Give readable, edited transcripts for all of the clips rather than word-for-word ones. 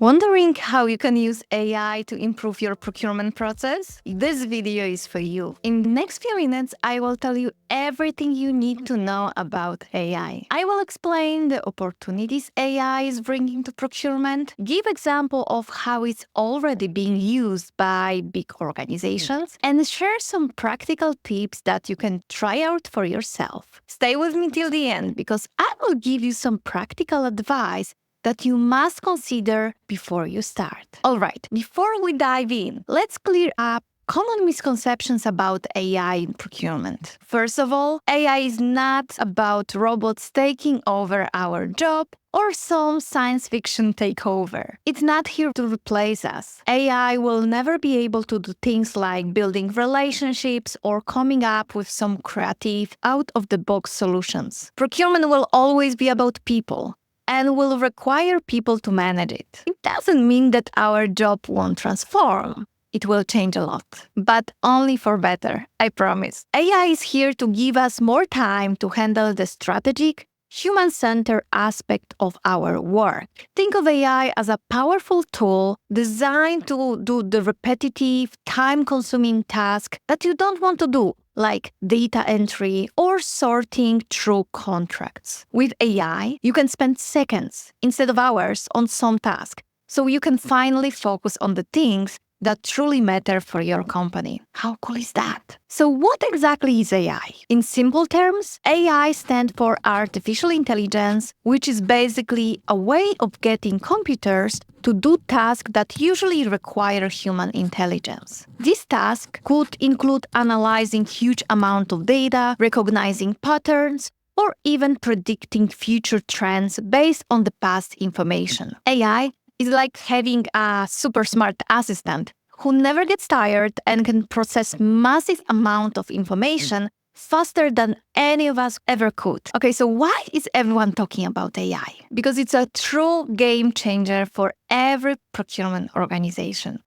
Wondering how you can use AI to improve your procurement process? This video is for you. In the next few minutes, I will tell you everything you need to know about AI. I will explain the opportunities AI is bringing to procurement, give example of how it's already being used by big organizations, and share some practical tips that you can try out for yourself. Stay with me till the end because I will give you some practical advice that you must consider before you start. All right, before we dive in, let's clear up common misconceptions about AI in procurement. First of all, AI is not about robots taking over our job or some science fiction takeover. It's not here to replace us. AI will never be able to do things like building relationships or coming up with some creative, out-of-the-box solutions. Procurement will always be about people and will require people to manage it. It doesn't mean that our job won't transform. It will change a lot, but only for better, I promise. AI is here to give us more time to handle the strategic, human-centered aspect of our work. Think of AI as a powerful tool designed to do the repetitive, time-consuming task that you don't want to do, like data entry or sorting through contracts. With AI, you can spend seconds instead of hours on some task, so you can finally focus on the things that truly matter for your company. How cool is that? So what exactly is AI? In simple terms, AI stands for artificial intelligence, which is basically a way of getting computers to do tasks that usually require human intelligence. This task could include analyzing huge amounts of data, recognizing patterns, or even predicting future trends based on the past information. AI is like having a super smart assistant who never gets tired and can process massive amount of information faster than any of us ever could. Okay, so why is everyone talking about AI? Because it's a true game changer for every procurement organization.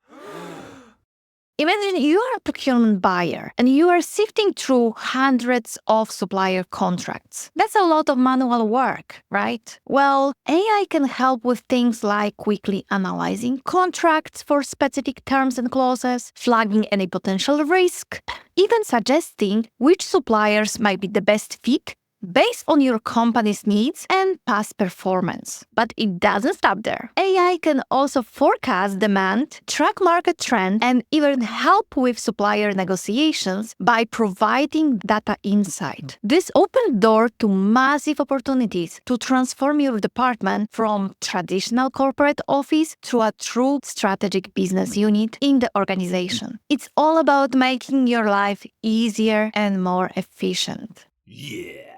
Imagine you are a procurement buyer and you are sifting through hundreds of supplier contracts. That's a lot of manual work, right? Well, AI can help with things like quickly analyzing contracts for specific terms and clauses, flagging any potential risk, even suggesting which suppliers might be the best fit based on your company's needs and past performance. But it doesn't stop there. AI can also forecast demand, track market trend, and even help with supplier negotiations by providing data insight. This opens door to massive opportunities to transform your department from traditional corporate office to a true strategic business unit in the organization. It's all about making your life easier and more efficient. Yeah.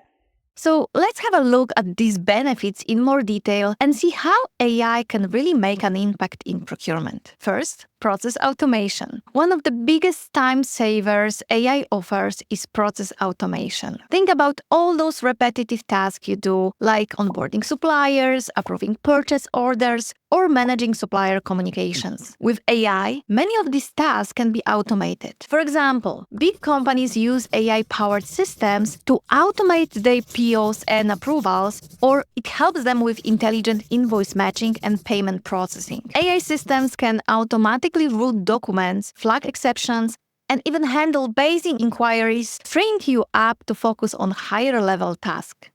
So let's have a look at these benefits in more detail and see how AI can really make an impact in procurement. First, process automation. One of the biggest time savers AI offers is process automation. Think about all those repetitive tasks you do, like onboarding suppliers, approving purchase orders, or managing supplier communications. With AI, many of these tasks can be automated. For example, big companies use AI-powered systems to automate their POs and approvals, or it helps them with intelligent invoice matching and payment processing. AI systems can automatically route documents, flag exceptions, and even handle basic inquiries, freeing you up to focus on higher-level tasks.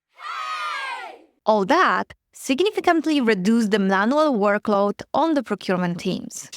All that significantly reduce the manual workload on the procurement teams.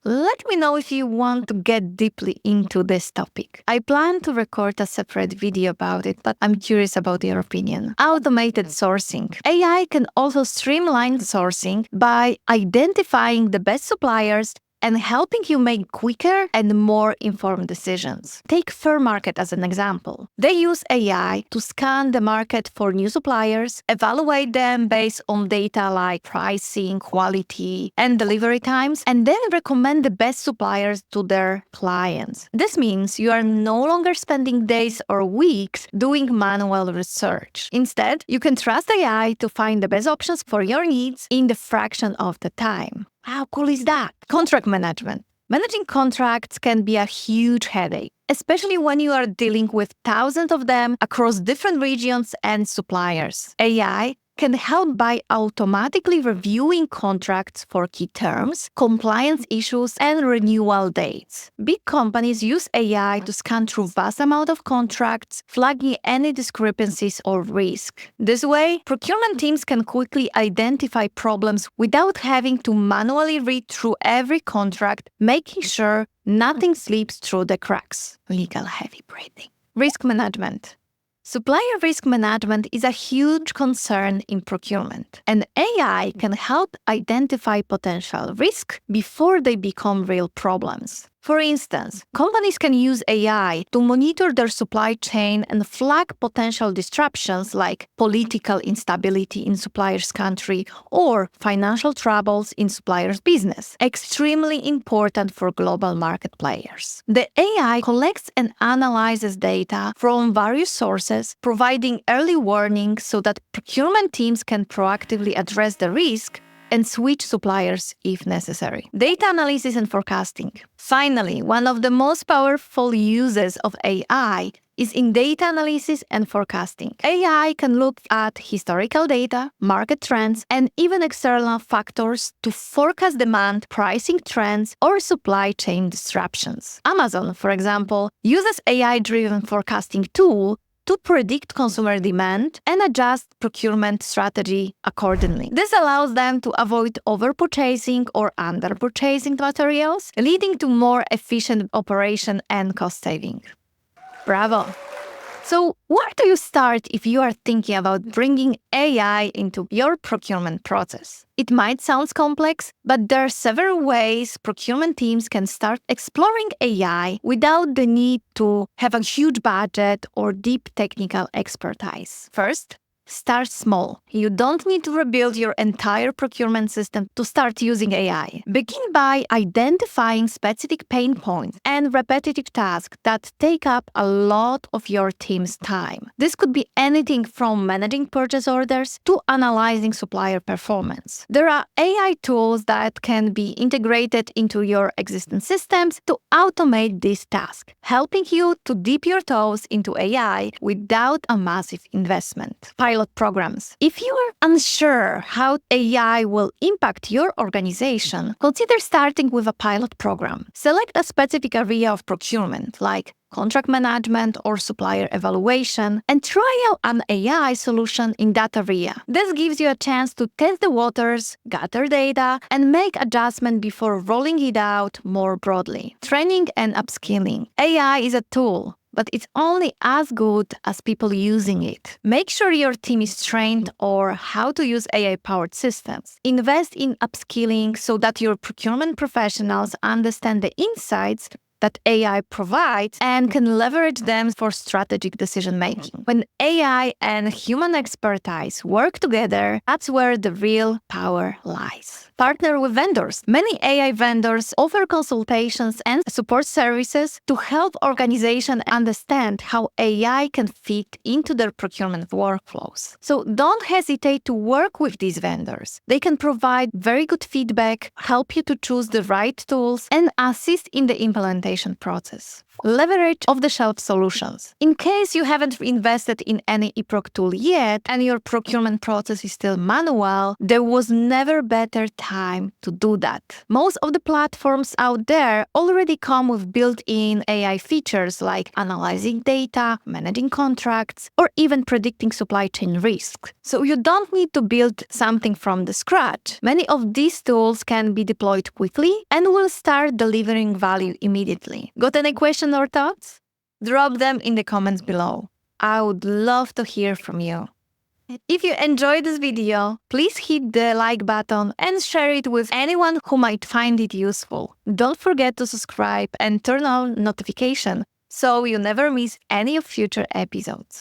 Let me know if you want to get deeply into this topic. I plan to record a separate video about it, but I'm curious about your opinion. Automated sourcing. AI can also streamline sourcing by identifying the best suppliers and helping you make quicker and more informed decisions. Take Fairmarket as an example. They use AI to scan the market for new suppliers, evaluate them based on data like pricing, quality, and delivery times, and then recommend the best suppliers to their clients. This means you are no longer spending days or weeks doing manual research. Instead, you can trust AI to find the best options for your needs in the fraction of the time. How cool is that? Contract management. Managing contracts can be a huge headache, especially when you are dealing with thousands of them across different regions and suppliers. AI can help by automatically reviewing contracts for key terms, compliance issues, and renewal dates. Big companies use AI to scan through vast amount of contracts, flagging any discrepancies or risk. This way, procurement teams can quickly identify problems without having to manually read through every contract, making sure nothing slips through the cracks. Legal heavy breathing. Risk management. Supplier risk management is a huge concern in procurement, and AI can help identify potential risks before they become real problems. For instance, companies can use AI to monitor their supply chain and flag potential disruptions like political instability in supplier's country or financial troubles in supplier's business, extremely important for global market players. The AI collects and analyzes data from various sources, providing early warnings so that procurement teams can proactively address the risk and switch suppliers if necessary. Data analysis and forecasting. Finally, one of the most powerful uses of AI is in data analysis and forecasting. AI can look at historical data, market trends, and even external factors to forecast demand, pricing trends, or supply chain disruptions. Amazon, for example, uses AI-driven forecasting tool to predict consumer demand and adjust procurement strategy accordingly. This allows them to avoid overpurchasing or underpurchasing materials, leading to more efficient operation and cost saving. Bravo! So, where do you start if you are thinking about bringing AI into your procurement process? It might sound complex, but there are several ways procurement teams can start exploring AI without the need to have a huge budget or deep technical expertise. First, start small. You don't need to rebuild your entire procurement system to start using AI. Begin by identifying specific pain points and repetitive tasks that take up a lot of your team's time. This could be anything from managing purchase orders to analyzing supplier performance. There are AI tools that can be integrated into your existing systems to automate this task, helping you to dip your toes into AI without a massive investment. Pilot programs. If you are unsure how AI will impact your organization, consider starting with a pilot program. Select a specific area of procurement, like contract management or supplier evaluation, and try out an AI solution in that area. This gives you a chance to test the waters, gather data, and make adjustments before rolling it out more broadly. Training and upskilling. AI is a tool, but it's only as good as people using it. Make sure your team is trained on how to use AI-powered systems. Invest in upskilling so that your procurement professionals understand the insights that AI provides and can leverage them for strategic decision-making. When AI and human expertise work together, that's where the real power lies. Partner with vendors. Many AI vendors offer consultations and support services to help organizations understand how AI can fit into their procurement workflows. So don't hesitate to work with these vendors. They can provide very good feedback, help you to choose the right tools, and assist in the implementation process. Leverage off-the-shelf solutions. In case you haven't invested in any eProc tool yet and your procurement process is still manual, there was never better time to do that. Most of the platforms out there already come with built-in AI features like analyzing data, managing contracts, or even predicting supply chain risks. So you don't need to build something from the scratch. Many of these tools can be deployed quickly and will start delivering value immediately. Got any questions or thoughts? Drop them in the comments below. I would love to hear from you. If you enjoyed this video, please hit the like button and share it with anyone who might find it useful. Don't forget to subscribe and turn on notifications so you never miss any of future episodes.